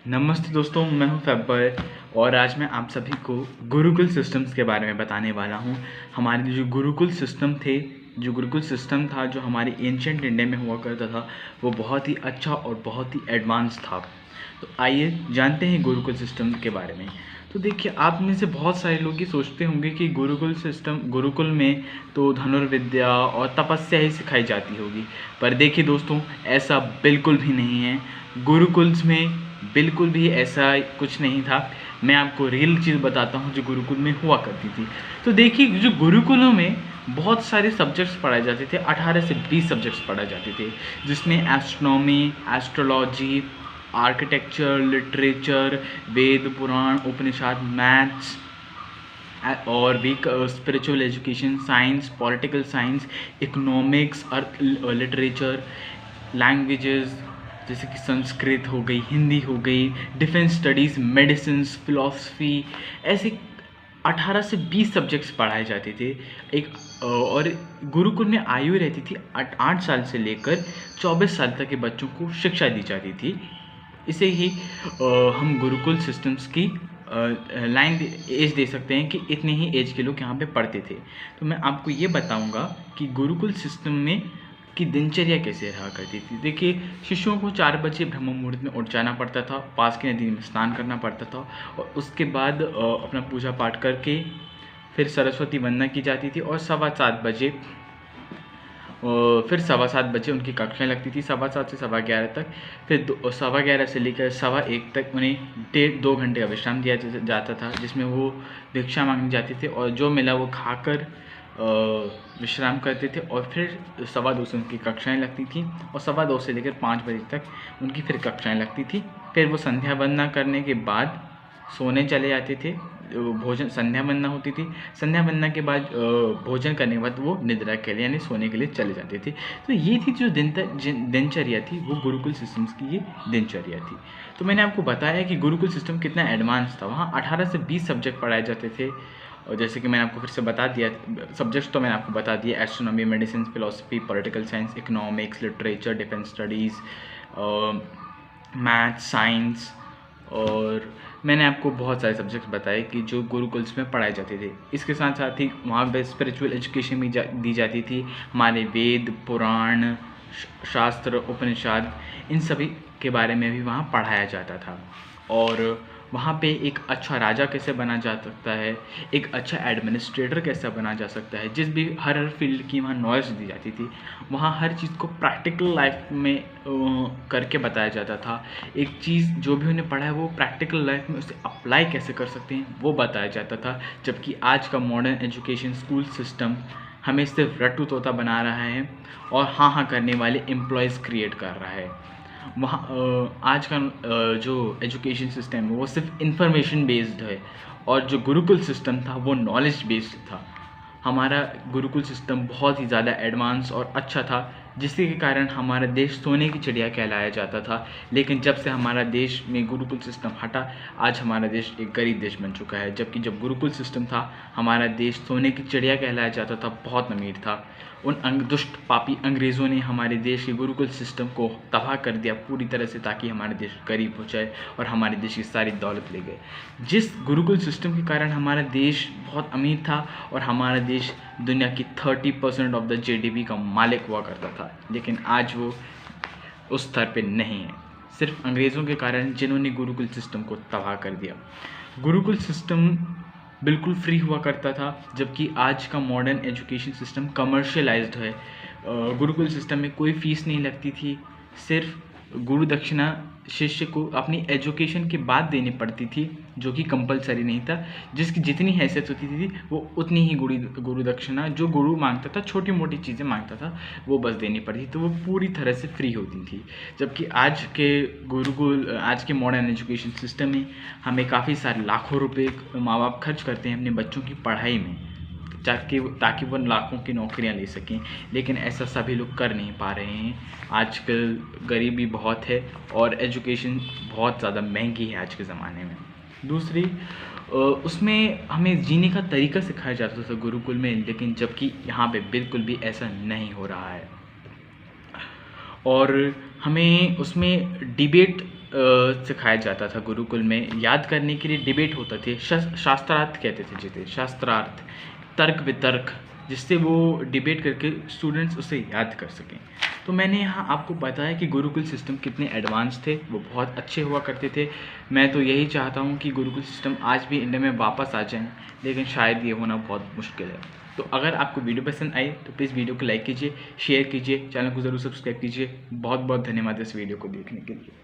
नमस्ते दोस्तों, मैं हूं फैबर और आज मैं आप सभी को गुरुकुल सिस्टम्स के बारे में बताने वाला हूं। हमारे जो गुरुकुल सिस्टम था जो हमारे एंशिएंट इंडिया में हुआ करता था, वो बहुत ही अच्छा और बहुत ही एडवांस था। तो आइए जानते हैं गुरुकुल सिस्टम के बारे में। तो देखिए, आप में से बहुत सारे लोग ये सोचते होंगे कि गुरुकुल में तो धनुर्विद्या और तपस्या ही सिखाई जाती होगी, पर देखिए दोस्तों, ऐसा बिल्कुल भी नहीं है। गुरुकुल्स में बिल्कुल भी ऐसा कुछ नहीं था। मैं आपको रियल चीज़ बताता हूँ जो गुरुकुल में हुआ करती थी। तो देखिए, जो गुरुकुलों में बहुत सारे सब्जेक्ट्स पढ़ाए जाते थे, 18 से 20 सब्जेक्ट्स पढ़ाए जाते थे, जिसमें astronomy, astrology, architecture, literature, Veda, Purana, Upanishad, maths और भी spiritual education, science, political science, economics, अर्थ लिटरेचर, लैंग्वेजेस जैसे कि संस्कृत हो गई, हिंदी हो गई, डिफेंस स्टडीज़, मेडिसिन, फिलॉसफी, ऐसे 18 से 20 सब्जेक्ट्स पढ़ाए जाते थे। और गुरुकुल में आयु रहती थी 8 साल से लेकर 24 साल तक के बच्चों को शिक्षा दी जाती थी। इसे ही हम गुरुकुल सिस्टम्स की लाइन एज दे सकते हैं कि इतने ही एज के लोग यहाँ पे पढ़ते थे। तो मैं आपको ये बताऊँगा कि गुरुकुल सिस्टम में की दिनचर्या कैसे रहा करती थी। देखिए, शिशुओं को 4 बजे ब्रह्म मुहूर्त में उठ जाना पड़ता था, पास की नदी में स्नान करना पड़ता था और उसके बाद अपना पूजा पाठ करके फिर सरस्वती वंदना की जाती थी और 7:15 बजे फिर 7:15 उनकी कक्षाएं लगती थी, 7:15 से 11:15 तक। फिर 11:15 से लेकर 1:15 तक उन्हें 1.5-2 घंटे का विश्राम दिया जाता था, जिसमें वो भिक्षा मांगने जाते थे और जो मिला वो खाकर विश्राम करते थे। और फिर 2:15 से उनकी कक्षाएं लगती थी और 2:15 से लेकर 5 बजे तक उनकी फिर कक्षाएं लगती थी। फिर वो संध्या वंदना करने के बाद सोने चले जाते थे। भोजन संध्या वंदना होती थी, संध्या वंदना के बाद भोजन करने के बाद वो निद्रा के लिए यानी सोने के लिए चले जाते थे। तो ये थी जो दिनचर्या थी, वो गुरुकुल सिस्टम्स की ये दिनचर्या थी। तो मैंने आपको बताया कि गुरुकुल सिस्टम कितना एडवांस था। वहाँ 18 से 20 सब्जेक्ट पढ़ाए जाते थे और जैसे कि मैंने आपको फिर से बता दिया, सब्जेक्ट्स तो मैंने आपको बता दिया, astronomy, medicine, philosophy, political science, economics, literature, defence studies, maths, science, और मैंने आपको बहुत सारे सब्जेक्ट्स बताए कि जो गुरुकुल्स में पढ़ाए जाते थे। इसके साथ साथ ही वहाँ पे स्पिरिचुअल एजुकेशन भी दी जाती थी। हमारे वेद, पुराण, शास्त्र, उपनिषद, इन सभी के बारे में भी वहाँ पढ़ाया जाता था। और वहाँ पे एक अच्छा राजा कैसे बना जा सकता है, एक अच्छा एडमिनिस्ट्रेटर कैसे बना जा सकता है, जिस भी हर फील्ड की वहाँ नॉलेज दी जाती थी। वहाँ हर चीज़ को प्रैक्टिकल लाइफ में करके बताया जाता था। एक चीज़ जो भी उन्हें पढ़ा है वो प्रैक्टिकल लाइफ में उसे अप्लाई कैसे कर सकते हैं वो बताया जाता था। जबकि आज का मॉडर्न एजुकेशन स्कूल सिस्टम हमें सिर्फ रट्टू तोता बना रहा है और हाँ हाँ करने वाले एम्प्लॉयज़ क्रिएट कर रहा है। वहाँ आज का जो एजुकेशन सिस्टम है वो सिर्फ इंफॉर्मेशन बेस्ड है और जो गुरुकुल सिस्टम था वो नॉलेज बेस्ड था। हमारा गुरुकुल सिस्टम बहुत ही ज़्यादा एडवांस और अच्छा था, जिसके कारण हमारा देश सोने की चिड़िया कहलाया जाता था। लेकिन जब से हमारा देश में गुरुकुल सिस्टम हटा, आज हमारा देश एक गरीब देश बन चुका है। जबकि जब गुरुकुल सिस्टम था, हमारा देश सोने की चिड़िया कहलाया जाता था, बहुत अमीर था। उन दुष्ट पापी अंग्रेज़ों ने हमारे देश के गुरुकुल सिस्टम को तबाह कर दिया पूरी तरह से, ताकि हमारा देश गरीब हो जाए और हमारे देश की सारी दौलत ले गए। जिस गुरुकुल सिस्टम के कारण हमारा देश बहुत अमीर था और हमारा देश दुनिया की 30% ऑफ द जीडीपी का मालिक हुआ करता था, लेकिन आज वो उस स्तर पे नहीं है, सिर्फ अंग्रेज़ों के कारण, जिन्होंने गुरुकुल सिस्टम को तबाह कर दिया। गुरुकुल सिस्टम बिल्कुल फ्री हुआ करता था, जबकि आज का मॉडर्न एजुकेशन सिस्टम कमर्शियलाइज्ड है। गुरुकुल सिस्टम में कोई फ़ीस नहीं लगती थी, सिर्फ गुरु दक्षिणा शिष्य को अपनी एजुकेशन के बाद देनी पड़ती थी, जो कि कंपलसरी नहीं था। जिसकी जितनी हैसियत होती थी वो उतनी ही गुरु दक्षिणा जो गुरु मांगता था, छोटी मोटी चीज़ें मांगता था, वो बस देनी पड़ती, तो वो पूरी तरह से फ्री होती थी। जबकि आज के मॉडर्न एजुकेशन सिस्टम में हमें काफ़ी सारे लाखों रुपए माँ बाप खर्च करते हैं अपने बच्चों की पढ़ाई में, ताकि वो लाखों की नौकरियां ले सकें, लेकिन ऐसा सभी लोग कर नहीं पा रहे हैं। आजकल गरीबी बहुत है और एजुकेशन बहुत ज़्यादा महंगी है आज के ज़माने में। दूसरी, उसमें हमें जीने का तरीका सिखाया जाता था गुरुकुल में, लेकिन जबकि यहाँ पे बिल्कुल भी ऐसा नहीं हो रहा है। और हमें उसमें डिबेट सिखाया जाता था गुरुकुल में। याद करने के लिए डिबेट होता थे, शास्त्रार्थ कहते थे जिसे, शास्त्रार्थ, तर्क वितर्क, जिससे वो डिबेट करके स्टूडेंट्स उसे याद कर सकें। तो मैंने यहाँ आपको बताया कि गुरुकुल सिस्टम कितने एडवांस थे, वो बहुत अच्छे हुआ करते थे। मैं तो यही चाहता हूँ कि गुरुकुल सिस्टम आज भी इंडिया में वापस आ जाए, लेकिन शायद ये होना बहुत मुश्किल है। तो अगर आपको वीडियो पसंद आई तो प्लीज़ वीडियो को लाइक कीजिए, शेयर कीजिए, चैनल को ज़रूर सब्सक्राइब कीजिए। बहुत बहुत धन्यवाद इस वीडियो को देखने के लिए।